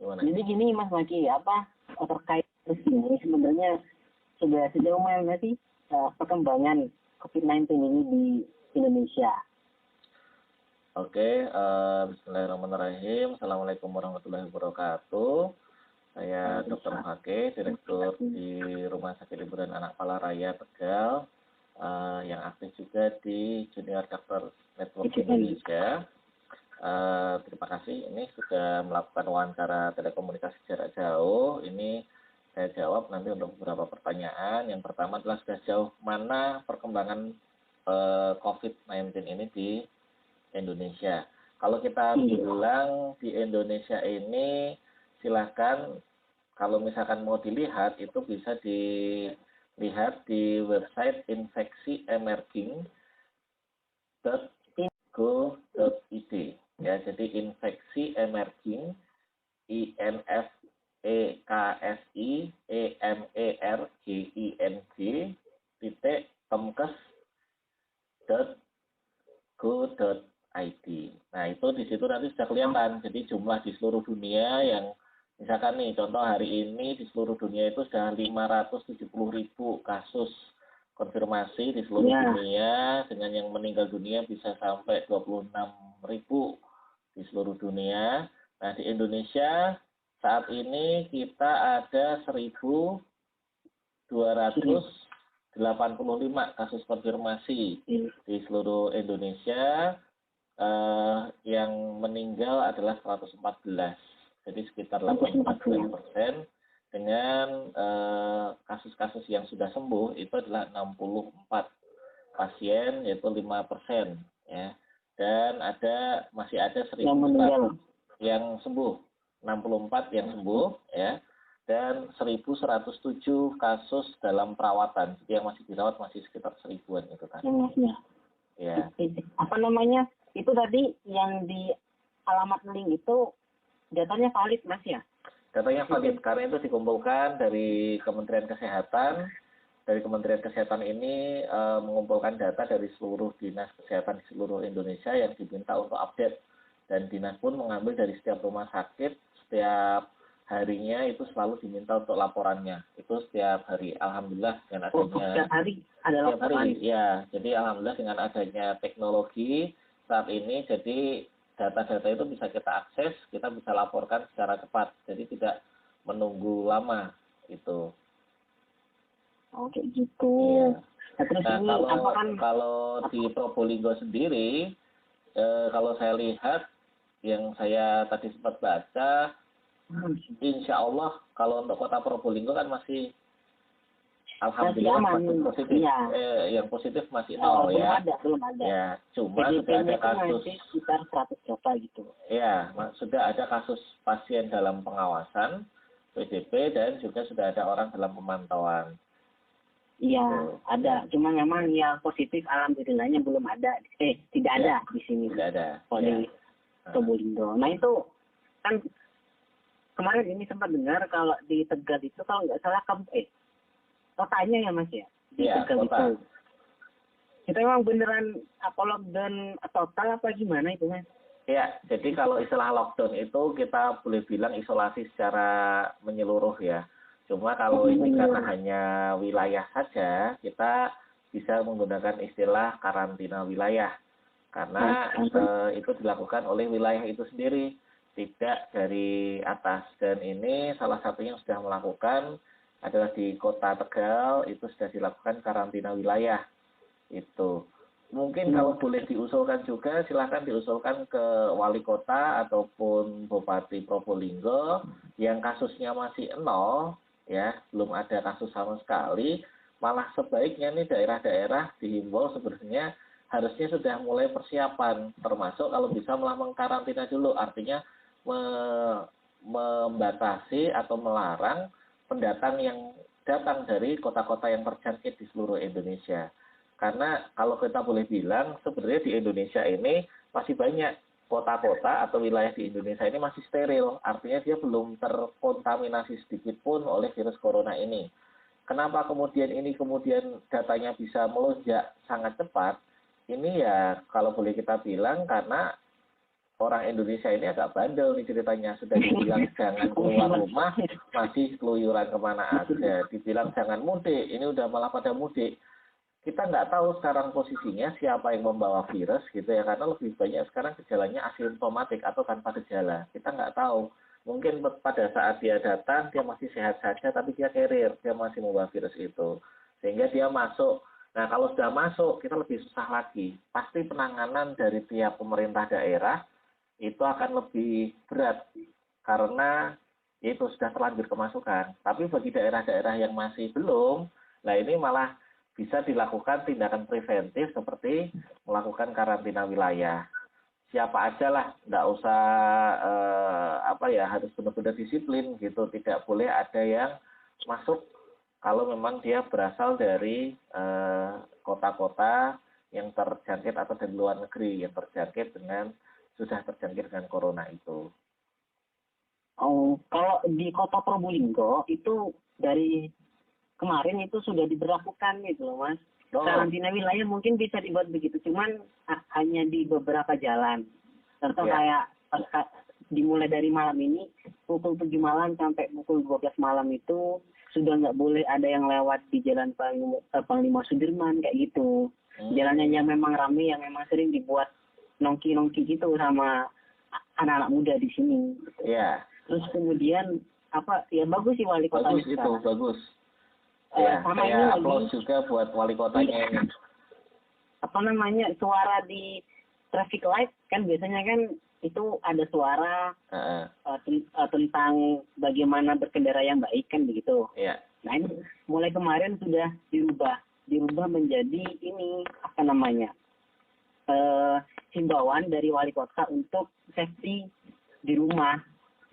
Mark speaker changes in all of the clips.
Speaker 1: Gimana?
Speaker 2: Jadi gini Mas Maki, terkait ini sebenarnya sudah sejauh mana sih perkembangan COVID-19 ini di Indonesia?
Speaker 1: Oke, bismillahirrahmanirrahim. Assalamualaikum warahmatullahi wabarakatuh. Saya Dr. Muhake, Direktur di Rumah Sakit Hiburan Anak Palaraya Tegal, yang aktif juga di Junior Doctor Network Indonesia. Terima kasih. Ini sudah melakukan wawancara telekomunikasi jarak jauh. Ini saya jawab nanti untuk beberapa pertanyaan. Yang pertama adalah sudah jauh mana perkembangan COVID-19 ini di Indonesia. Kalau kita bilang di Indonesia ini, silakan kalau misalkan mau dilihat itu bisa dilihat di website infeksiemerging.go.id. Ya, jadi infeksi emerging, infeksiemerging.kemkes.go.id. Nah, itu di situ nanti sudah kelihatan. Jadi jumlah di seluruh dunia yang misalkan nih, contoh hari ini di seluruh dunia itu sudah 570.000 kasus konfirmasi di seluruh dunia, dengan yang meninggal dunia bisa sampai 26.000 di seluruh dunia. Nah, di Indonesia saat ini kita ada 1.285 kasus konfirmasi di seluruh Indonesia. Yang meninggal adalah 114, jadi sekitar 84%. Dengan kasus-kasus yang sudah sembuh itu adalah 64 pasien, yaitu 5%, ya. Dan masih ada 1.004 yang sembuh, 64 yang sembuh, ya, dan 1.107 kasus dalam perawatan. Jadi yang masih dirawat masih sekitar 1.000-an itu kan. Ya.
Speaker 2: Itu tadi yang di alamat link itu datanya valid Mas ya?
Speaker 1: Datanya valid karena itu dikumpulkan dari Kementerian Kesehatan. Dari Kementerian Kesehatan ini mengumpulkan data dari seluruh dinas kesehatan di seluruh Indonesia yang diminta untuk update. Dan dinas pun mengambil dari setiap rumah sakit, setiap harinya itu selalu diminta untuk laporannya. Itu setiap hari. Alhamdulillah dengan adanya...
Speaker 2: setiap hari ada laporan?
Speaker 1: Ya, jadi alhamdulillah dengan adanya teknologi saat ini, jadi data-data itu bisa kita akses, kita bisa laporkan secara cepat. Jadi tidak menunggu lama itu.
Speaker 2: Oh, kayak gitu.
Speaker 1: Iya.
Speaker 2: Nah,
Speaker 1: kalau di Probolinggo sendiri, kalau saya lihat, yang saya tadi sempat baca, insya Allah kalau untuk kota Probolinggo kan masih, alhamdulillah masih positif.
Speaker 2: Ya.
Speaker 1: Yang positif masih nol ya.
Speaker 2: Belum ada.
Speaker 1: Ya, cuma sudah ada kasus
Speaker 2: sekitar 100 berapa gitu.
Speaker 1: Ya, sudah ada kasus pasien dalam pengawasan PDP dan juga sudah ada orang dalam pemantauan.
Speaker 2: Iya, ada. Cuma memang yang positif alhamdulillahnya belum ada. Tidak ada di sini.
Speaker 1: Tidak ada.
Speaker 2: Di Probolinggo. Nah itu kan kemarin ini sempat dengar kalau di Tegal itu kalau nggak salah kotanya ya Mas ya? Di Tegal
Speaker 1: kota.
Speaker 2: itu. Itu emang beneran lockdown total apa gimana itu Mas?
Speaker 1: Ya, jadi kalau istilah lockdown itu kita boleh bilang isolasi secara menyeluruh ya. Cuma kalau ini karena hanya wilayah saja, kita bisa menggunakan istilah karantina wilayah. Karena itu dilakukan oleh wilayah itu sendiri, tidak dari atas. Dan ini salah satunya yang sudah melakukan adalah di Kota Tegal, itu sudah dilakukan karantina wilayah. Itu. Mungkin kalau boleh diusulkan juga, silahkan diusulkan ke wali kota ataupun Bupati Probolinggo yang kasusnya masih nol, ya, belum ada kasus sama sekali. Malah sebaiknya nih daerah-daerah dihimbau sebenarnya harusnya sudah mulai persiapan, termasuk kalau bisa malah mengkarantina dulu, artinya membatasi atau melarang pendatang yang datang dari kota-kota yang terjangkit di seluruh Indonesia. Karena kalau kita boleh bilang, sebenarnya di Indonesia ini masih banyak kota-kota atau wilayah di Indonesia ini masih steril. Artinya dia belum terkontaminasi sedikit pun oleh virus corona ini. Kenapa kemudian datanya bisa melonjak sangat cepat? Ini ya kalau boleh kita bilang karena orang Indonesia ini agak bandel nih ceritanya. Sudah dibilang jangan keluar rumah, masih keluyuran kemana aja. Dibilang jangan mudik, ini udah malah pada mudik. Kita nggak tahu sekarang posisinya siapa yang membawa virus gitu ya, karena lebih banyak sekarang gejalanya asimptomatik atau tanpa gejala. Kita nggak tahu. Mungkin pada saat dia datang, dia masih sehat saja, tapi dia carrier, dia masih membawa virus itu. Sehingga dia masuk. Nah, kalau sudah masuk, kita lebih susah lagi. Pasti penanganan dari tiap pemerintah daerah itu akan lebih berat, karena itu sudah terlanjur kemasukan. Tapi bagi daerah-daerah yang masih belum, nah ini malah bisa dilakukan tindakan preventif seperti melakukan karantina wilayah. Siapa aja lah, nggak usah harus benar-benar disiplin gitu. Tidak boleh ada yang masuk kalau memang dia berasal dari kota-kota yang terjangkit atau dari luar negeri yang sudah terjangkit dengan corona itu.
Speaker 2: Oh, kalau di Kota Probolinggo itu dari kemarin itu sudah diberlakukan gitu loh, Mas. Karantina wilayah mungkin bisa dibuat begitu, cuman hanya di beberapa jalan. Contoh kayak dimulai dari malam ini, pukul 7 malam sampai pukul 12 malam itu sudah nggak boleh ada yang lewat di Jalan Panglima Sudirman kayak gitu. Jalannya yang memang ramai, yang memang sering dibuat nongki-nongki gitu sama anak-anak muda di sini.
Speaker 1: Iya.
Speaker 2: Terus kemudian bagus sih wali kota
Speaker 1: itu bagus. Ya, sama saya upload juga buat wali kotanya ini.
Speaker 2: Suara di traffic light kan biasanya kan itu ada suara tentang bagaimana berkendara yang baik kan begitu.
Speaker 1: Iya.
Speaker 2: Nah ini mulai kemarin sudah dirubah menjadi ini himbauan dari wali kota untuk safety di rumah.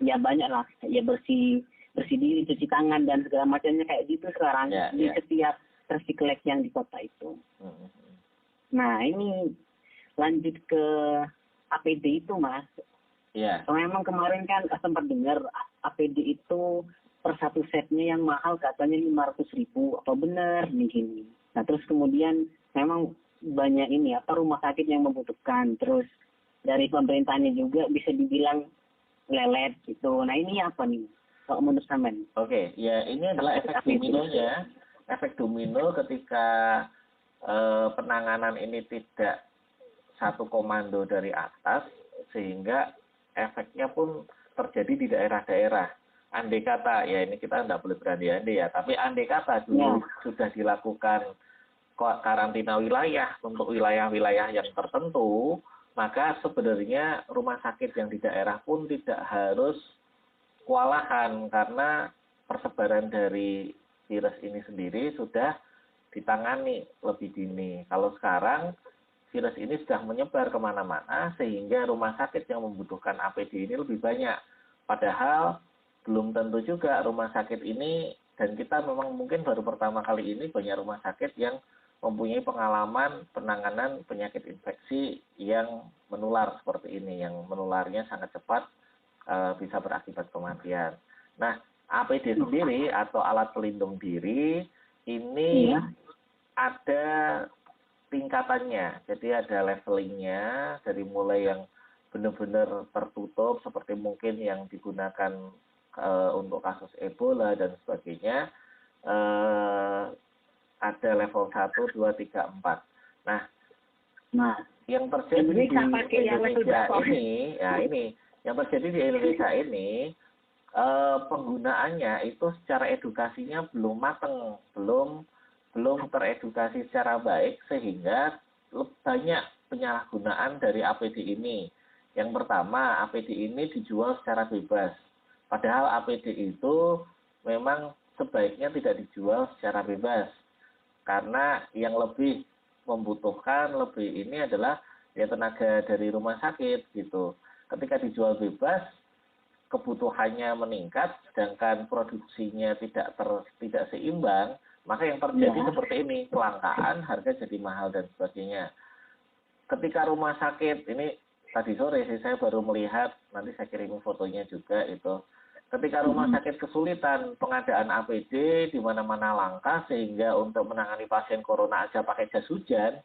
Speaker 2: Ya banyak lah, ya bersih diri, cuci tangan dan segala macamnya kayak gitu sekarang di setiap traffic light yang di kota itu. Nah ini lanjut ke APD itu, Mas.
Speaker 1: Iya.
Speaker 2: Memang kemarin kan sempat dengar APD itu per satu setnya yang mahal katanya 500.000, apa benar begini. Nah terus kemudian memang banyak rumah sakit yang membutuhkan, terus dari pemerintahnya juga bisa dibilang lelet gitu. Nah ini apa nih? Kalau menurut Samen?
Speaker 1: Oke, ya ini adalah efek dominonya. Efek domino ketika penanganan ini tidak satu komando dari atas, sehingga efeknya pun terjadi di daerah-daerah. Andai kata, ya ini kita tidak boleh berandai-andai ya, tapi andai kata dulu sudah dilakukan karantina wilayah untuk wilayah-wilayah yang tertentu, maka sebenarnya rumah sakit yang di daerah pun tidak harus kewalahan, karena persebaran dari virus ini sendiri sudah ditangani lebih dini. Kalau sekarang virus ini sudah menyebar kemana-mana, sehingga rumah sakit yang membutuhkan APD ini lebih banyak. Padahal belum tentu juga rumah sakit ini, dan kita memang mungkin baru pertama kali ini banyak rumah sakit yang mempunyai pengalaman penanganan penyakit infeksi yang menular seperti ini, yang menularnya sangat cepat, bisa berakibat kematian. Nah, APD sendiri atau alat pelindung diri ini ada tingkatannya. Jadi ada levelingnya, dari mulai yang benar-benar tertutup seperti mungkin yang digunakan untuk kasus Ebola dan sebagainya. Ada level 1, 2, 3, 4. Nah, yang terjadi di Indonesia ini, yang terjadi di Indonesia ini, penggunaannya itu secara edukasinya belum matang, belum teredukasi secara baik, sehingga banyak penyalahgunaan dari APD ini. Yang pertama, APD ini dijual secara bebas. Padahal APD itu memang sebaiknya tidak dijual secara bebas. Karena yang lebih membutuhkan ini adalah tenaga dari rumah sakit gitu. Ketika dijual bebas, kebutuhannya meningkat, sedangkan produksinya tidak seimbang, maka yang terjadi seperti ini, kelangkaan, harga jadi mahal dan sebagainya. Ketika rumah sakit, ini tadi sore sih saya baru melihat, nanti saya kirim fotonya juga itu. Ketika rumah sakit kesulitan pengadaan APD, di mana-mana langka, sehingga untuk menangani pasien corona aja pakai jas hujan,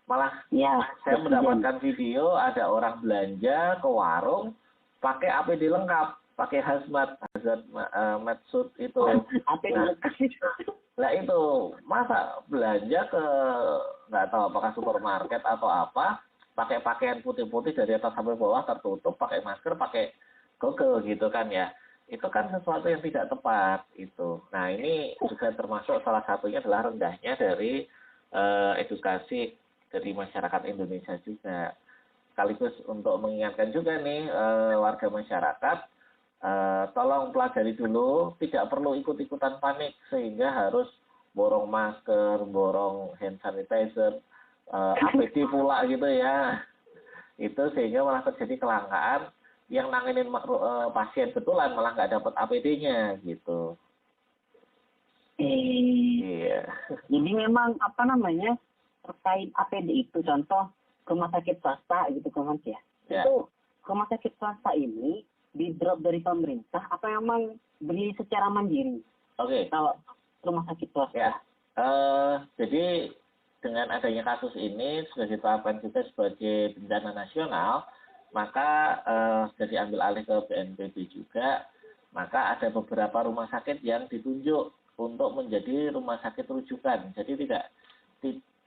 Speaker 1: Malah
Speaker 2: Ya,
Speaker 1: saya
Speaker 2: presiden.
Speaker 1: mendapatkan video ada orang belanja ke warung pakai APD lengkap, pakai hazmat suit itu.
Speaker 2: Apa yang
Speaker 1: Nah,
Speaker 2: lekas?
Speaker 1: lah itu masa belanja ke nggak tahu apakah supermarket atau apa, pakai pakaian putih-putih dari atas sampai bawah tertutup, pakai masker, pakai goggle gitu kan ya. Itu kan sesuatu yang tidak tepat itu. Nah ini juga termasuk salah satunya adalah rendahnya dari edukasi dari masyarakat Indonesia juga. Sekaligus untuk mengingatkan juga nih warga masyarakat, tolong pelajari dulu, tidak perlu ikut-ikutan panik sehingga harus borong masker, borong hand sanitizer, APD pula gitu ya. Itu sehingga malah terjadi kelangkaan, yang nanganin pasien betulan malah nggak dapat APD-nya gitu. Iya.
Speaker 2: Jadi memang apa namanya terkait APD itu contoh rumah sakit swasta gitu kan Mas ya.
Speaker 1: Ya.
Speaker 2: Itu rumah sakit swasta ini di drop dari pemerintah apa memang beli secara mandiri?
Speaker 1: Oke.
Speaker 2: Kalau rumah sakit swasta.
Speaker 1: Ya. Jadi dengan adanya kasus ini sudah ditetapkan juga sebagai bencana nasional, maka sudah diambil alih ke BNPB juga, maka ada beberapa rumah sakit yang ditunjuk untuk menjadi rumah sakit rujukan. Jadi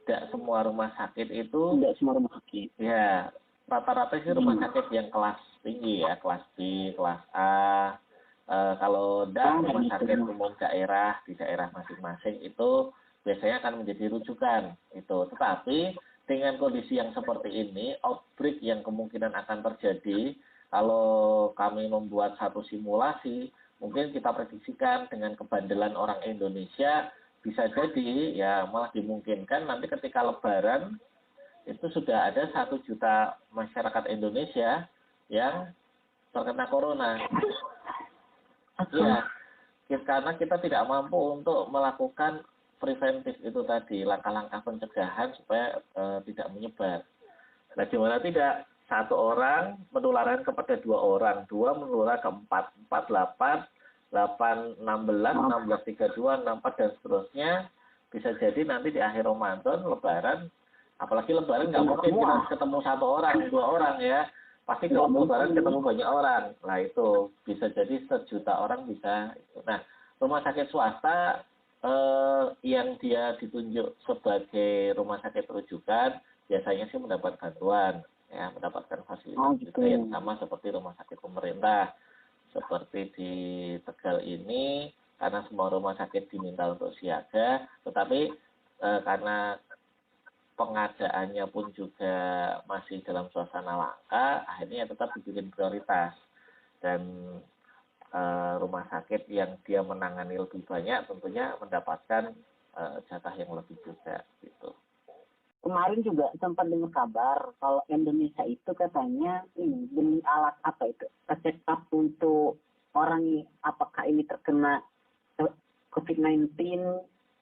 Speaker 1: tidak semua rumah sakit itu.
Speaker 2: Tidak semua rumah sakit.
Speaker 1: Ya, rata-rata sih rumah sakit yang kelas tinggi ya, kelas B, kelas A. Kalau rumah sakit umum daerah di daerah masing-masing itu biasanya akan menjadi rujukan itu. Tetapi dengan kondisi yang seperti ini, outbreak yang kemungkinan akan terjadi, kalau kami membuat satu simulasi, mungkin kita prediksikan dengan kebandelan orang Indonesia, bisa jadi ya malah dimungkinkan nanti ketika Lebaran, itu sudah ada 1 juta masyarakat Indonesia yang terkena corona. Ya, karena kita tidak mampu untuk melakukan preventif itu tadi, langkah-langkah pencegahan supaya tidak menyebar. Nah, gimana tidak? 1 orang menularkan kepada 2 orang, 2 menular ke 4, 4, 8, 8, 16, 16, 32, 64, dan seterusnya. Bisa jadi nanti di akhir Ramadan, Lebaran, apalagi Lebaran nggak mungkin kita ketemu 1 orang, 2 orang ya. Pasti kalau Lebaran ketemu banyak orang. Nah itu bisa jadi 1 juta orang bisa. Nah, rumah sakit swasta yang dia ditunjuk sebagai rumah sakit rujukan biasanya sih mendapat bantuan, ya, mendapatkan fasilitas juga yang sama seperti rumah sakit pemerintah. Seperti di Tegal ini, karena semua rumah sakit diminta untuk siaga, tetapi karena pengadaannya pun juga masih dalam suasana langka, akhirnya tetap dibikin prioritas. Dan rumah sakit yang dia menangani lebih banyak tentunya mendapatkan jatah yang lebih juga gitu.
Speaker 2: Kemarin juga sempat dengar kabar kalau Indonesia itu katanya beli alat apa itu resep untuk orang apakah ini terkena COVID-19.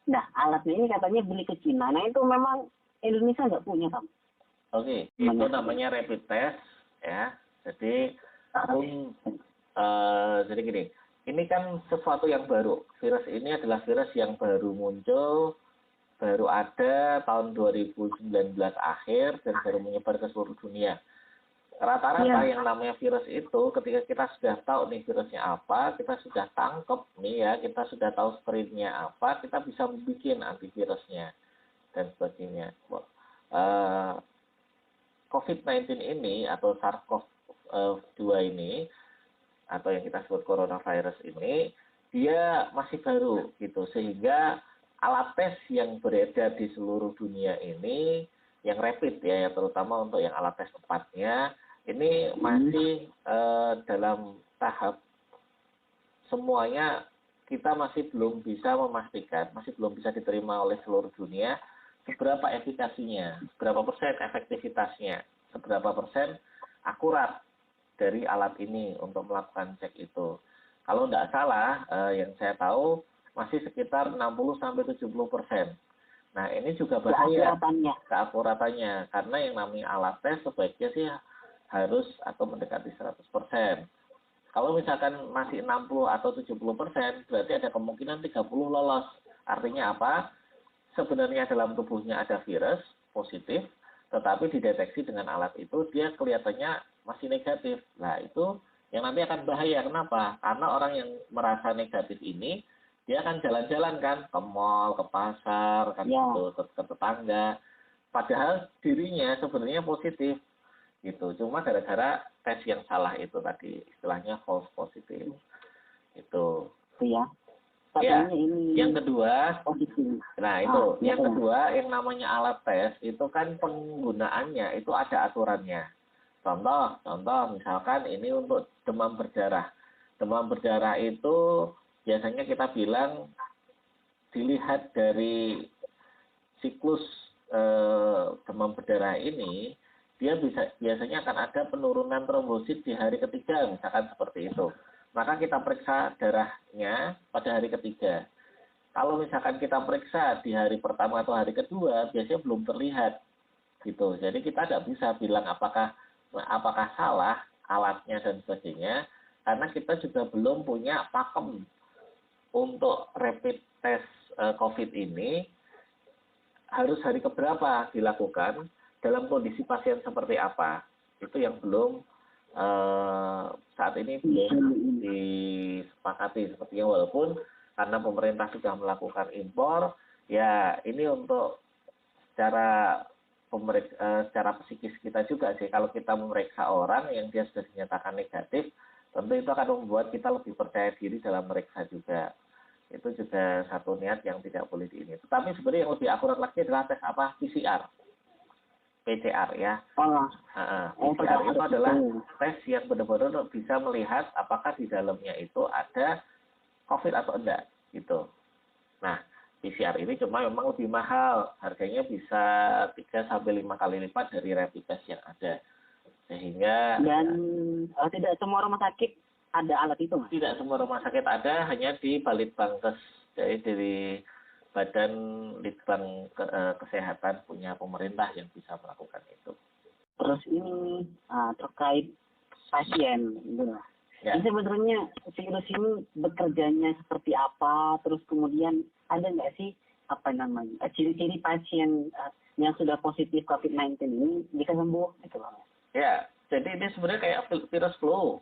Speaker 2: Nah alatnya ini katanya beli ke Cina. Nah itu memang Indonesia nggak punya kan?
Speaker 1: Oke, itu namanya rapid test ya. Jadi jadi gini, ini kan sesuatu yang baru. Virus ini adalah virus yang baru muncul, baru ada tahun 2019 akhir dan baru menyebar ke seluruh dunia. Rata-rata yang namanya virus itu ketika kita sudah tahu nih virusnya apa, kita sudah tangkep nih ya, kita sudah tahu strain-nya apa, kita bisa bikin antivirusnya dan sebagainya. COVID-19 ini atau SARS-CoV-2 ini atau yang kita sebut coronavirus ini, dia masih baru gitu, sehingga alat tes yang beredar di seluruh dunia ini yang rapid ya, terutama untuk yang alat tes tepatnya ini masih dalam tahap semuanya kita masih belum bisa memastikan, masih belum bisa diterima oleh seluruh dunia seberapa efikasinya, seberapa persen efektivitasnya, seberapa persen akurat dari alat ini untuk melakukan cek itu. Kalau tidak salah, yang saya tahu masih sekitar 60-70%. Nah, ini juga bahaya keakuratannya, karena yang namanya alat tes sebaiknya sih harus atau mendekati 100%. Kalau misalkan masih 60 atau 70%, berarti ada kemungkinan 30 lolos. Artinya apa? Sebenarnya dalam tubuhnya ada virus positif, tetapi dideteksi dengan alat itu dia kelihatannya masih negatif. Nah, itu yang nanti akan bahaya. Kenapa? Karena orang yang merasa negatif ini, dia akan jalan-jalan kan, ke mall, ke pasar, kan gitu, ke tetangga. Padahal dirinya sebenarnya positif, gitu. Cuma gara-gara tes yang salah itu tadi, istilahnya false positif. Itu.
Speaker 2: Iya.
Speaker 1: Ya,
Speaker 2: Katanya ini
Speaker 1: yang kedua,
Speaker 2: positif.
Speaker 1: nah itu, yang kedua yang namanya alat tes itu kan penggunaannya itu ada aturannya. Contoh misalkan ini untuk demam berdarah. Demam berdarah itu biasanya kita bilang dilihat dari siklus demam berdarah ini, dia biasanya akan ada penurunan trombosit di hari ketiga, misalkan seperti itu. Maka kita periksa darahnya pada hari ketiga. Kalau misalkan kita periksa di hari pertama atau hari kedua, biasanya belum terlihat, gitu. Jadi kita tidak bisa bilang apakah salah alatnya dan sebagainya, karena kita juga belum punya pakem untuk rapid test COVID ini harus hari keberapa dilakukan, dalam kondisi pasien seperti apa. Itu yang belum saat ini belum disepakati sepertinya, walaupun karena pemerintah sudah melakukan impor, ya ini untuk secara psikis kita juga sih. Kalau kita memeriksa orang yang dia sudah dinyatakan negatif, tentu itu akan membuat kita lebih percaya diri dalam meriksa juga. Itu juga satu niat yang tidak boleh di ini. Tetapi sebenarnya yang lebih akurat lagi adalah tes apa? PCR ya. PCR itu adalah tes yang benar-benar bisa melihat apakah di dalamnya itu ada COVID atau enggak, gitu. Nah, PCR ini cuma memang lebih mahal, harganya bisa 3-5 kali lipat dari rapid test yang ada. Sehingga
Speaker 2: tidak semua rumah sakit ada alat itu, Mas?
Speaker 1: Tidak semua rumah sakit ada, hanya di Balitbangkes, jadi dari Badan Litbang Kesehatan punya pemerintah yang bisa melakukan itu.
Speaker 2: Terus ini terkait pasien, gitu. Ya. Ini sebenarnya virus ini bekerjanya seperti apa? Terus kemudian ada nggak sih ciri-ciri pasien yang sudah positif COVID-19 ini bisa sembuh, gitu, Bang?
Speaker 1: Ya, jadi ini sebenarnya kayak virus flu.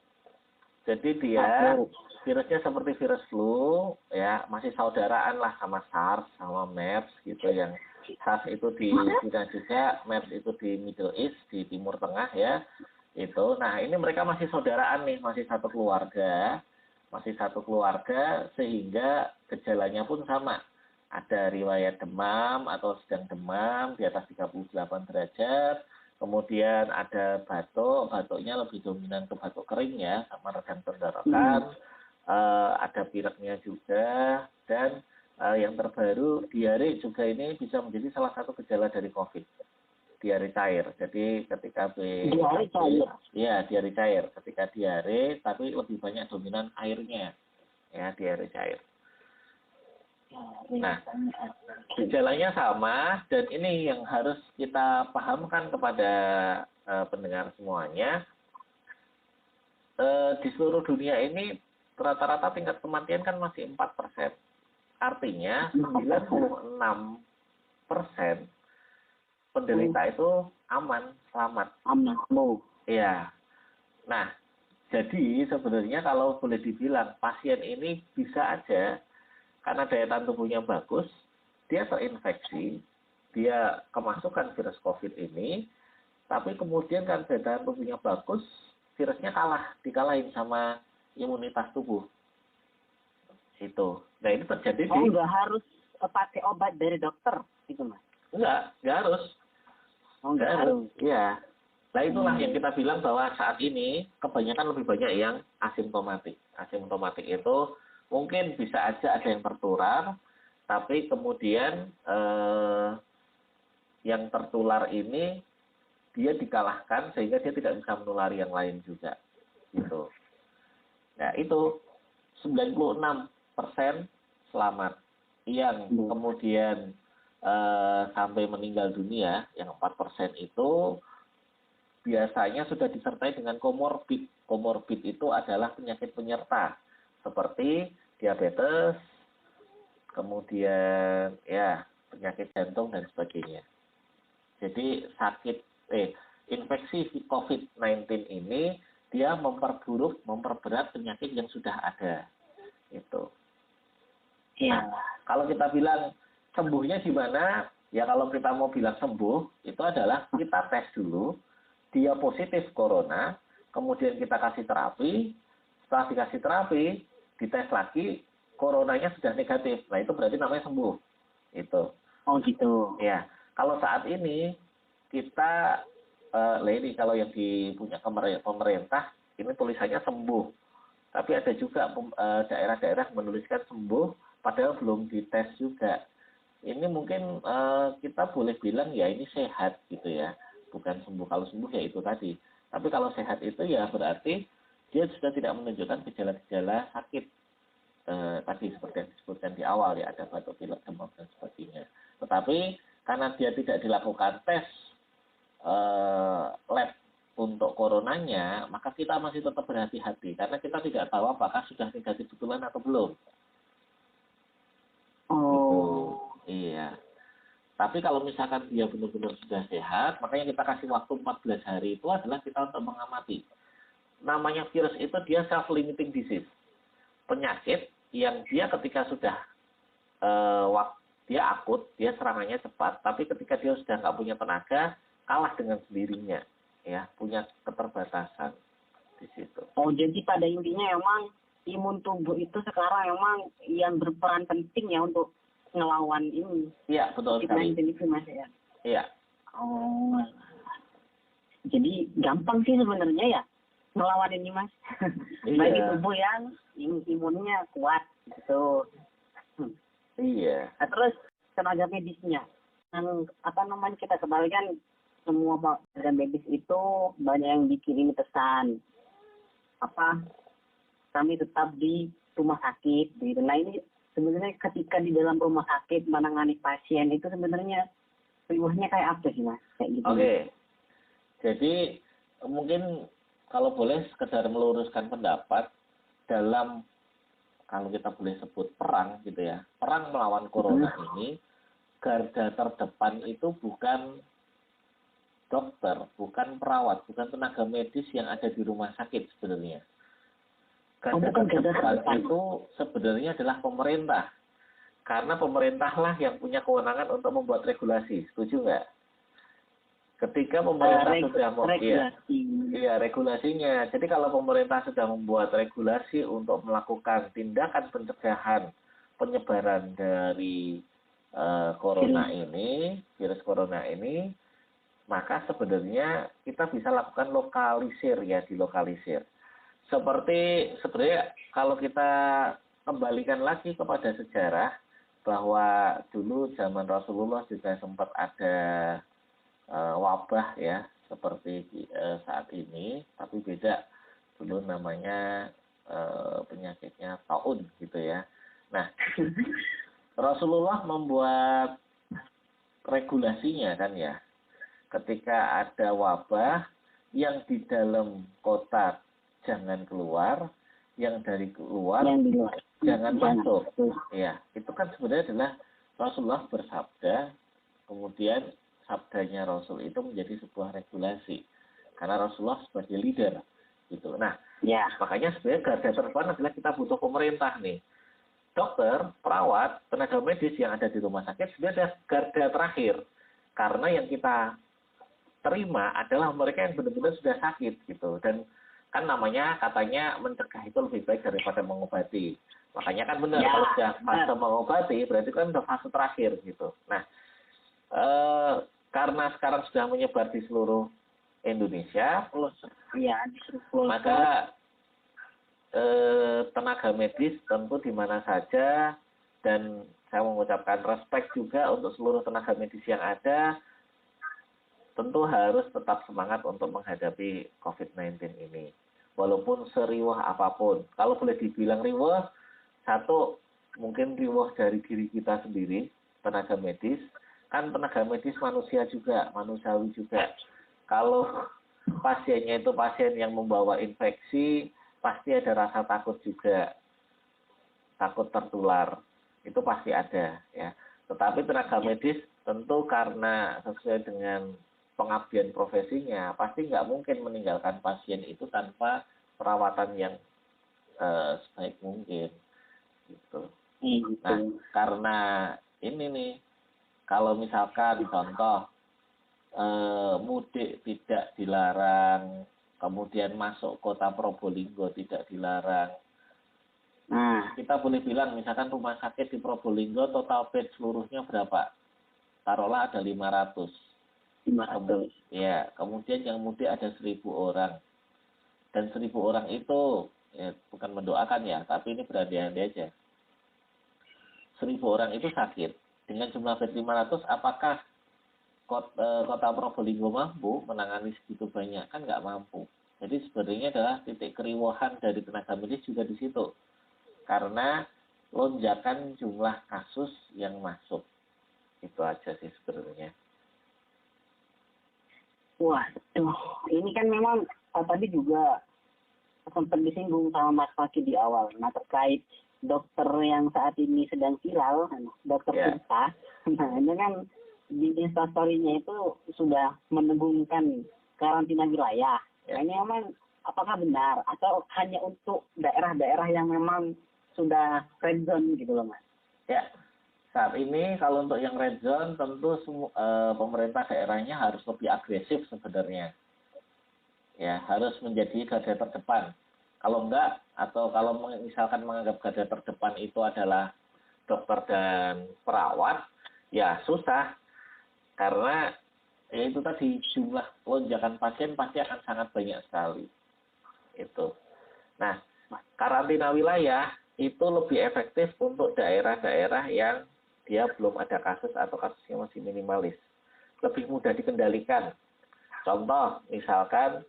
Speaker 1: Jadi virusnya seperti virus flu, ya masih saudaraan lah sama SARS, sama MERS gitu. Yang SARS itu di Cina juga, MERS itu di Middle East, di Timur Tengah ya. Itu, nah ini mereka masih saudaraan nih, masih satu keluarga, sehingga gejalanya pun sama. Ada riwayat demam atau sedang demam di atas 38 derajat. Kemudian ada batuknya lebih dominan ke batuk kering ya, sama radang tenggorokan. Ada pileknya juga, dan yang terbaru diare juga ini bisa menjadi salah satu gejala dari COVID. Diare cair. Jadi ketika
Speaker 2: diare cair.
Speaker 1: Ya, diare cair. Ketika diare, tapi lebih banyak dominan airnya. Ya, diare cair. Nah, gejalanya sama, dan ini yang harus kita pahamkan kepada pendengar semuanya. Di seluruh dunia ini rata-rata tingkat kematian kan masih 4%. Artinya 96% penderita itu aman, selamat.
Speaker 2: Aman.
Speaker 1: Iya. Nah, jadi sebenarnya kalau boleh dibilang pasien ini bisa aja karena daya tahan tubuhnya bagus, dia terinfeksi, dia kemasukan virus COVID ini, tapi kemudian kan daya tahan tubuhnya bagus, virusnya dikalahin sama imunitas tubuh. Itu. Nah ini terjadi di...
Speaker 2: nggak harus pakai obat dari dokter, gitu Mas?
Speaker 1: Nggak harus.
Speaker 2: Nggak harus.
Speaker 1: Iya. Nah itulah yang kita bilang bahwa saat ini kebanyakan lebih banyak yang asimptomatik. Asimptomatik itu mungkin bisa aja ada yang tertular, tapi kemudian yang tertular ini dia dikalahkan sehingga dia tidak bisa menulari yang lain juga. Gitu. Nah itu 96% selamat. Yang kemudian sampai meninggal dunia, yang 4% itu biasanya sudah disertai dengan komorbid. Komorbid itu adalah penyakit penyerta seperti diabetes, kemudian ya penyakit jantung dan sebagainya. Jadi infeksi COVID-19 ini dia memperberat penyakit yang sudah ada. Itu.
Speaker 2: Iya.
Speaker 1: Nah, kalau kita bilang sembuhnya di mana? Ya kalau kita mau bilang sembuh, itu adalah kita tes dulu, dia positif corona, kemudian kita kasih terapi, setelah dikasih terapi, dites lagi, coronanya sudah negatif. Nah itu berarti namanya sembuh. Itu.
Speaker 2: Oh gitu.
Speaker 1: Ya, kalau saat ini kita ini kalau yang punya pemerintah ini tulisannya sembuh. Tapi ada juga daerah-daerah menuliskan sembuh padahal belum dites juga. Ini mungkin kita boleh bilang ya ini sehat gitu ya. Bukan sembuh. Kalau sembuh ya itu tadi. Tapi kalau sehat itu ya berarti dia sudah tidak menunjukkan gejala-gejala sakit. Tadi seperti yang disebutkan di awal ya, ada batuk pilek, demam dan sebagainya. Tetapi karena dia tidak dilakukan tes lab untuk coronanya, maka kita masih tetap berhati-hati karena kita tidak tahu apakah sudah negatif betulan atau belum.
Speaker 2: Oh.
Speaker 1: Iya. Tapi kalau misalkan dia benar-benar sudah sehat, makanya kita kasih waktu 14 hari itu adalah kita untuk mengamati. Namanya virus itu dia self-limiting disease. Penyakit yang dia ketika sudah dia akut, dia serangannya cepat, tapi ketika dia sudah nggak punya tenaga, kalah dengan sendirinya, ya, punya keterbatasan di situ.
Speaker 2: Oh, jadi pada intinya emang imun tubuh itu sekarang emang yang berperan penting ya untuk ngelawan ini.
Speaker 1: Iya, betul sekali.
Speaker 2: COVID-19 itu Mas ya.
Speaker 1: Iya.
Speaker 2: Oh. Jadi gampang sih sebenarnya ya melawan ini Mas.
Speaker 1: Iya.
Speaker 2: Bagi tubuh yang imunnya kuat gitu.
Speaker 1: Iya.
Speaker 2: Nah, terus tenaga medisnya. Yang kita ketahui kan semua tenaga medis itu banyak yang bikin ini pesan kami tetap di rumah sakit gitu. Nah ini sebenarnya ketika di dalam rumah sakit menangani pasien itu sebenarnya riuhnya kayak apa sih Mas? Kayak gitu.
Speaker 1: Oke. Jadi mungkin kalau boleh sekedar meluruskan pendapat dalam kalau kita boleh sebut perang gitu ya. Perang melawan corona ini garda terdepan itu bukan dokter, bukan perawat, bukan tenaga medis yang ada di rumah sakit sebenarnya. Garda terdepan itu sebenarnya adalah pemerintah. Karena pemerintahlah yang punya kewenangan untuk membuat regulasi. Setuju nggak? Ketika pemerintah sudah regulasinya. Jadi kalau pemerintah sudah membuat regulasi untuk melakukan tindakan pencegahan penyebaran dari virus corona ini, maka sebenarnya kita bisa lakukan dilokalisir. Sebenarnya kalau kita kembalikan lagi kepada sejarah bahwa dulu zaman Rasulullah juga sempat ada wabah ya seperti saat ini, tapi beda. Dulu namanya penyakitnya taun gitu ya. Nah, Rasulullah membuat regulasinya kan ya. Ketika ada wabah yang di dalam kota jangan keluar, yang dari luar jangan masuk. Ya, itu kan sebenarnya adalah Rasulullah bersabda, kemudian sabdanya Rasul itu menjadi sebuah regulasi. Karena Rasulullah sebagai leader gitu. Nah, makanya sebenarnya garda terdepan adalah kita butuh pemerintah nih. Dokter, perawat, tenaga medis yang ada di rumah sakit sebenarnya garda terakhir. Karena yang kita terima adalah mereka yang benar-benar sudah sakit gitu. Dan kan namanya katanya mencegah itu lebih baik daripada mengobati. Makanya kan benar kalau sudah fase mengobati berarti kan sudah fase terakhir gitu. Nah, karena sekarang sudah menyebar di seluruh Indonesia, maka tenaga medis tentu di mana saja, dan saya mengucapkan respect juga untuk seluruh tenaga medis yang ada, tentu harus tetap semangat untuk menghadapi COVID-19 ini. Walaupun seriuh apapun. Kalau boleh dibilang riuh, satu, mungkin riuh dari diri kita sendiri, tenaga medis. Kan tenaga medis manusia juga, manusiawi juga. Kalau pasiennya itu pasien yang membawa infeksi, pasti ada rasa takut juga. Takut tertular. Itu pasti ada. Ya. Tetapi tenaga medis tentu karena sesuai dengan pengabdian profesinya, pasti nggak mungkin meninggalkan pasien itu tanpa perawatan yang sebaik mungkin. Gitu. Nah, karena ini nih, kalau misalkan contoh mudik tidak dilarang, kemudian masuk kota Probolinggo tidak dilarang. Nah, kita boleh bilang misalkan rumah sakit di Probolinggo total bed seluruhnya berapa? Taruhlah ada 500. Ya, kemudian yang mudik ada 1.000 orang. Dan 1.000 orang itu, ya, bukan mendoakan ya, tapi ini berandai-andai aja. 1.000 orang itu sakit. Dengan jumlah bed 500, apakah kota Probolinggo mampu menangani segitu banyak? Kan nggak mampu. Jadi sebenarnya adalah titik keriuhan dari tenaga medis juga di situ. Karena lonjakan jumlah kasus yang masuk. Itu aja sih sebenarnya.
Speaker 2: Waduh, ini kan memang tadi juga sempat disinggung sama Mas Fakih di awal. Nah, terkait dokter yang saat ini sedang viral, dokter Tirta. Nah, ini kan di instastory-nya itu sudah menegungkan karantina wilayah. Nah, ini memang apakah benar atau hanya untuk daerah-daerah yang memang sudah red zone gitu loh, Mas?
Speaker 1: Ya. Saat ini kalau untuk yang red zone tentu pemerintah daerahnya harus lebih agresif sebenarnya. Ya, harus menjadi garda terdepan. Kalau enggak, atau kalau misalkan menganggap garda terdepan itu adalah dokter dan perawat, ya susah. Karena ya itu tadi jumlah lonjakan pasien pasti akan sangat banyak sekali. Itu. Nah, karantina wilayah itu lebih efektif untuk daerah-daerah yang dia belum ada kasus atau kasusnya masih minimalis. Lebih mudah dikendalikan. Contoh, misalkan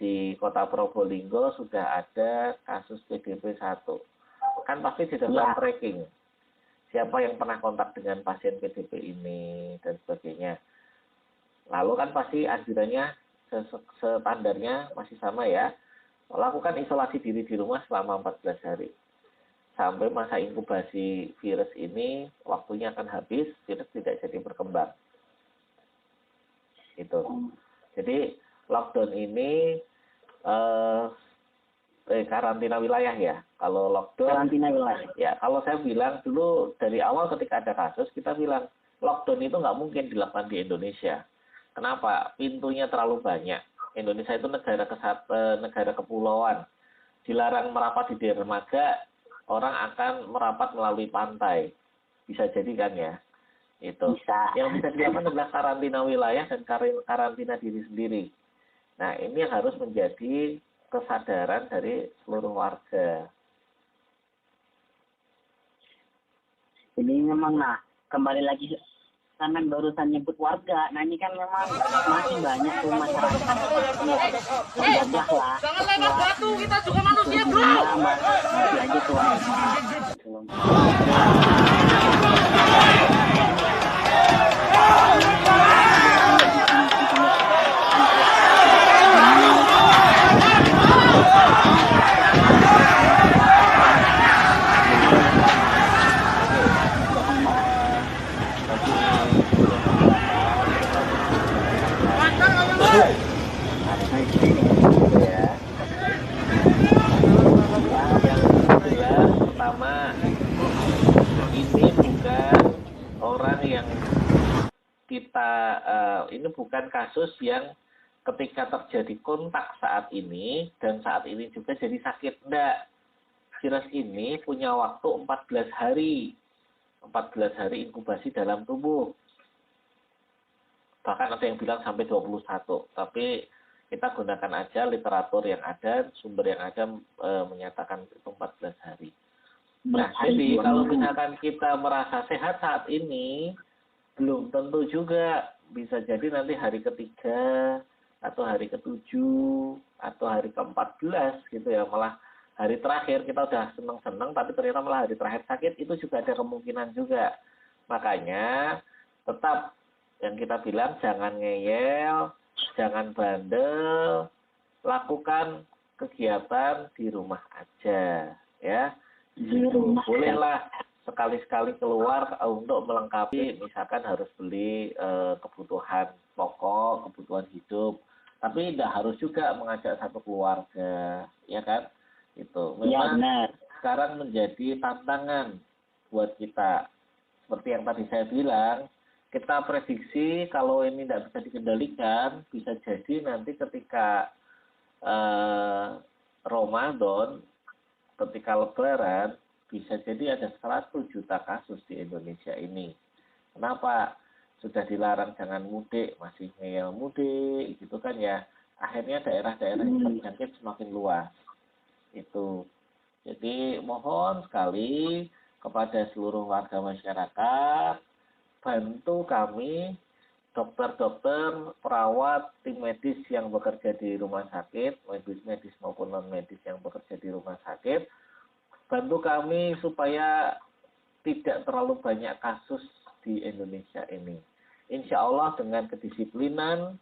Speaker 1: di kota Probolinggo sudah ada kasus PDP 1. Kan pasti dilakukan tracking. Siapa yang pernah kontak dengan pasien PDP ini, dan sebagainya. Lalu kan pasti anjurannya, standarnya masih sama ya. Lakukan isolasi diri di rumah selama 14 hari. Sampai masa inkubasi virus ini, waktunya akan habis, virus tidak jadi berkembang. Itu. Jadi, lockdown ini karantina wilayah ya. Kalau lockdown,
Speaker 2: karantina wilayah.
Speaker 1: Ya, kalau saya bilang dulu dari awal ketika ada kasus, kita bilang lockdown itu nggak mungkin dilakukan di Indonesia. Kenapa? Pintunya terlalu banyak. Indonesia itu negara kepulauan. Dilarang merapat di dermaga, orang akan merapat melalui pantai. Bisa jadi kan ya? Itu.
Speaker 2: Bisa.
Speaker 1: Yang bisa dilakukan adalah karantina wilayah dan karantina diri sendiri. Nah, ini yang harus menjadi kesadaran dari seluruh warga.
Speaker 2: Jadi memang, kembali lagi karena barusan nyebut warga. Nah, ini kan memang masih banyak tuh masyarakat yang terjajah lah.
Speaker 3: Jangan lempar batu, kita juga manusia, bro.
Speaker 2: Masih aja tuh.
Speaker 1: Pertama, ini bukan orang yang ini bukan kasus yang ketika terjadi kontak saat ini dan saat ini juga jadi sakit. Enggak. Virus ini punya waktu 14 hari. 14 hari inkubasi dalam tubuh. Bahkan ada yang bilang sampai 21. Tapi kita gunakan aja literatur yang ada, sumber yang ada menyatakan itu 14 hari. Nah, jadi kalau misalkan kita merasa sehat saat ini, belum tentu juga. Bisa jadi nanti hari ketiga, atau hari ketujuh, atau hari ke-14 gitu ya. Malah hari terakhir kita udah seneng-seneng, tapi ternyata malah hari terakhir sakit, itu juga ada kemungkinan juga. Makanya tetap yang kita bilang jangan ngeyel, jangan bandel, lakukan kegiatan di rumah aja, ya. Bolehlah sekali-sekali keluar untuk melengkapi, misalkan harus beli kebutuhan pokok, kebutuhan hidup, tapi tidak harus juga mengajak satu keluarga, ya kan? Itu
Speaker 2: Ya,
Speaker 1: memang
Speaker 2: benar.
Speaker 1: sekarang menjadi tantangan buat kita. Seperti yang tadi saya bilang, kita prediksi kalau ini tidak bisa dikendalikan, bisa jadi nanti ketika Ramadan, ketika Lebaran, bisa jadi ada 100 juta kasus di Indonesia ini. Kenapa? Sudah dilarang jangan mudik, masih ngeyel mudik, gitu kan ya. Akhirnya daerah-daerah yang terjangkit semakin luas. Itu. Jadi mohon sekali kepada seluruh warga masyarakat, bantu kami, dokter-dokter, perawat, tim medis yang bekerja di rumah sakit, medis maupun non-medis yang bekerja di rumah sakit, bantu kami supaya tidak terlalu banyak kasus di Indonesia ini. Insya Allah dengan kedisiplinan,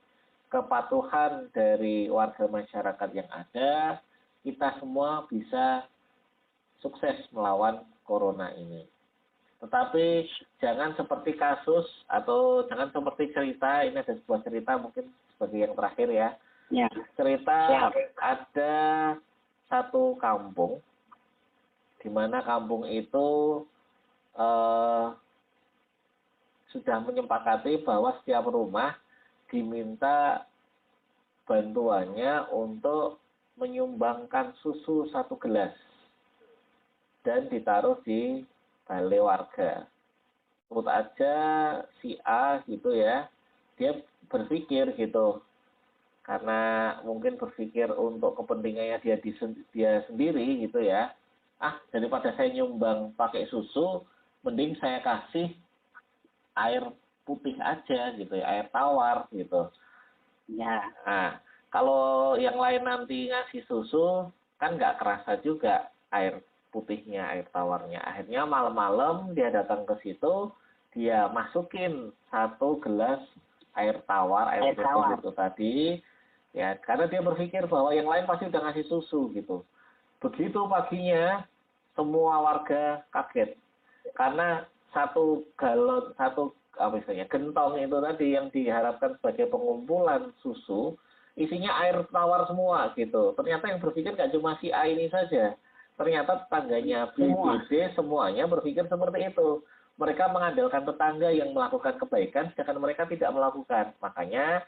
Speaker 1: kepatuhan dari warga masyarakat yang ada, kita semua bisa sukses melawan corona ini. Tetapi jangan seperti kasus atau jangan seperti cerita, ini ada sebuah cerita mungkin sebagai yang terakhir ya.
Speaker 2: Ya.
Speaker 1: Cerita ada satu kampung, di mana kampung itu sudah menyepakati bahwa setiap rumah diminta bantuannya untuk menyumbangkan susu 1 gelas dan ditaruh di balai warga. Sebut aja si A gitu ya, dia berpikir gitu, karena mungkin berpikir untuk kepentingannya dia sendiri gitu ya. Daripada saya nyumbang pakai susu, mending saya kasih air putih aja gitu ya, air tawar gitu.
Speaker 2: Ya.
Speaker 1: Nah, kalau yang lain nanti ngasih susu, kan nggak kerasa juga air putihnya, air tawarnya. Akhirnya malam-malam dia datang ke situ, dia masukin 1 gelas air tawar, air putih itu tadi, ya karena dia berpikir bahwa yang lain pasti udah ngasih susu gitu. Begitu paginya, semua warga kaget. Karena 1 galon, gentong itu tadi yang diharapkan sebagai pengumpulan susu, isinya air tawar semua gitu. Ternyata yang berpikir nggak cuma si A ini saja. Ternyata tetangganya B, C, D, semuanya berpikir seperti itu. Mereka mengandalkan tetangga yang melakukan kebaikan, sedangkan mereka tidak melakukan. Makanya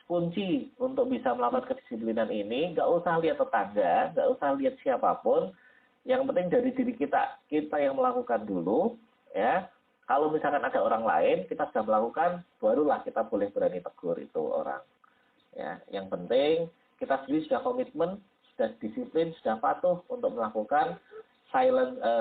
Speaker 1: kunci untuk bisa melakukan kedisiplinan ini, nggak usah lihat tetangga, nggak usah lihat siapapun, yang penting dari diri kita yang melakukan dulu, ya. Kalau misalkan ada orang lain, kita sudah melakukan, barulah kita boleh berani tegur itu orang. Ya, yang penting kita sendiri sudah komitmen, sudah disiplin, sudah patuh untuk melakukan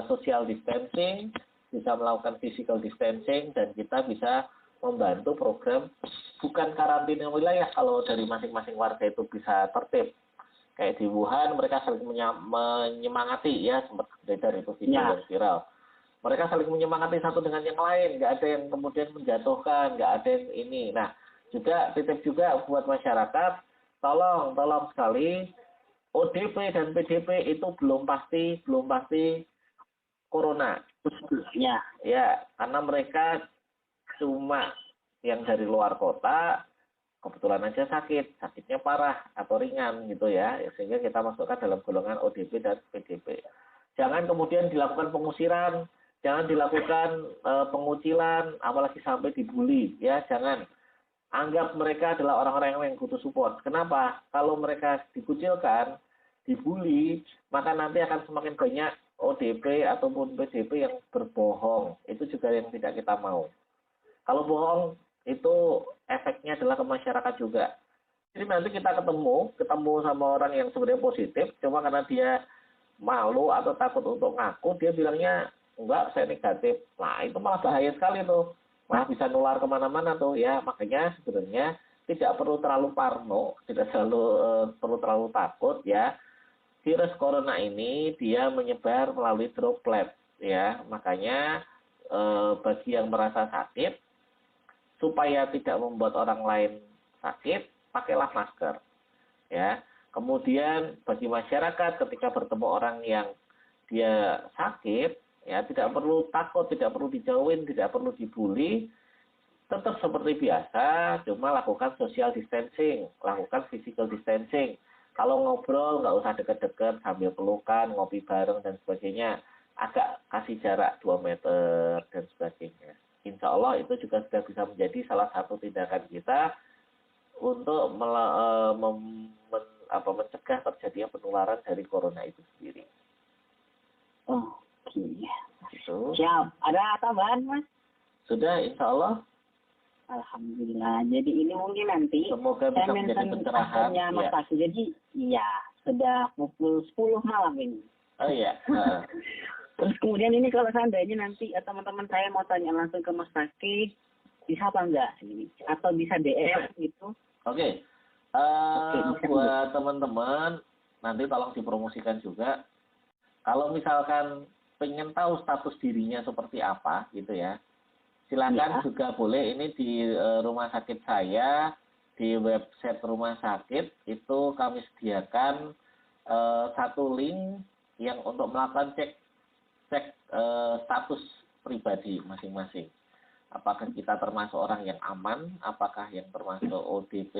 Speaker 1: social distancing, bisa melakukan physical distancing, dan kita bisa membantu program bukan karantina wilayah kalau dari masing-masing warga itu bisa tertib. Kayak di Wuhan mereka saling menyemangati ya, sempat beredar itu video yang viral. Mereka saling menyemangati satu dengan yang lain, nggak ada yang kemudian menjatuhkan, nggak ada yang ini. Nah, juga titip juga buat masyarakat, tolong sekali ODP dan PDP itu belum pasti corona. Ya, karena mereka cuma yang dari luar kota, kebetulan aja sakitnya parah atau ringan gitu ya, sehingga kita masukkan dalam golongan ODP dan PDP. Jangan kemudian dilakukan pengusiran, jangan dilakukan pengucilan, apalagi sampai dibully, ya jangan. Anggap mereka adalah orang-orang yang butuh support. Kenapa? Kalau mereka dikucilkan, dibully, maka nanti akan semakin banyak ODP ataupun PDP yang berbohong. Itu juga yang tidak kita mau. Kalau bohong, itu efeknya adalah ke masyarakat juga. Jadi nanti kita ketemu sama orang yang sebenarnya positif, cuma karena dia malu atau takut untuk ngaku, dia bilangnya, enggak, saya negatif. Nah, itu malah bahaya sekali tuh. Malah bisa nular kemana-mana tuh ya. Makanya sebenarnya tidak perlu terlalu parno, tidak perlu terlalu takut ya. Virus corona ini dia menyebar melalui droplet ya. Makanya bagi yang merasa sakit, supaya tidak membuat orang lain sakit, pakailah masker. Ya. Kemudian bagi masyarakat ketika bertemu orang yang dia sakit, Ya, tidak perlu takut, tidak perlu dijauhin, tidak perlu dibully. Tetap seperti biasa, cuma lakukan social distancing, lakukan physical distancing. Kalau ngobrol nggak usah deket-deket sambil pelukan, ngopi bareng dan sebagainya. Agak kasih jarak 2 meter dan sebagainya. Insya Allah itu juga sudah bisa menjadi salah satu tindakan kita untuk mencegah terjadinya penularan dari corona itu sendiri.
Speaker 2: Oke.
Speaker 1: Gitu.
Speaker 2: Siap. Ada tambahan, Mas?
Speaker 1: Sudah, insya Allah.
Speaker 2: Alhamdulillah. Jadi ini mungkin nanti
Speaker 1: Semoga bisa
Speaker 2: saya
Speaker 1: menjadi
Speaker 2: mention
Speaker 1: pencerahan.
Speaker 2: akunnya Mas
Speaker 1: Ya.
Speaker 2: Taki. Jadi iya, sudah pukul 10 malam ini.
Speaker 1: Oh iya.
Speaker 2: Terus kemudian ini kalau seandainya nanti teman-teman saya mau tanya langsung ke Mas Taki, bisa apa enggak ini? Atau bisa DM gitu?
Speaker 1: Oke.
Speaker 2: Bisa.
Speaker 1: Buat teman-teman, nanti tolong dipromosikan juga. Kalau misalkan pengen tahu status dirinya seperti apa, gitu ya. Silakan
Speaker 2: Ya.
Speaker 1: juga boleh ini di rumah sakit saya, di website rumah sakit itu kami sediakan satu link yang untuk melakukan cek status pribadi masing-masing. Apakah kita termasuk orang yang aman, apakah yang termasuk ODP,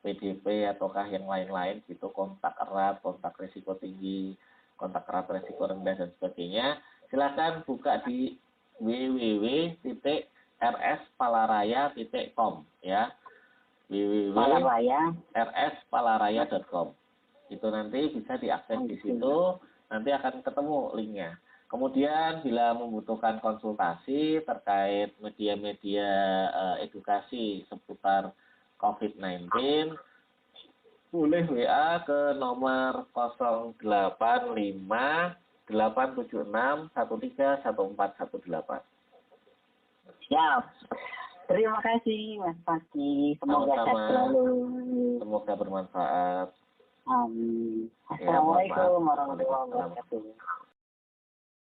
Speaker 1: PDP, ataukah yang lain-lain gitu, kontak erat, kontak risiko tinggi, kontak erat risiko rendah dan sebagainya. Silakan buka di www.rspalaraya.com ya. www.rspalaraya.com. Itu nanti bisa diakses di situ, nanti akan ketemu linknya. Kemudian bila membutuhkan konsultasi terkait media-media edukasi seputar COVID-19, boleh WA ke nomor 085 876 131418.
Speaker 2: Siap. Terima kasih Mas Taki. Semoga sehat
Speaker 1: Sama-sama.
Speaker 2: selalu.
Speaker 1: Semoga bermanfaat.
Speaker 2: Amin.
Speaker 1: Ya, mohon maaf.
Speaker 2: Assalamualaikum warahmatullahi wabarakatuh.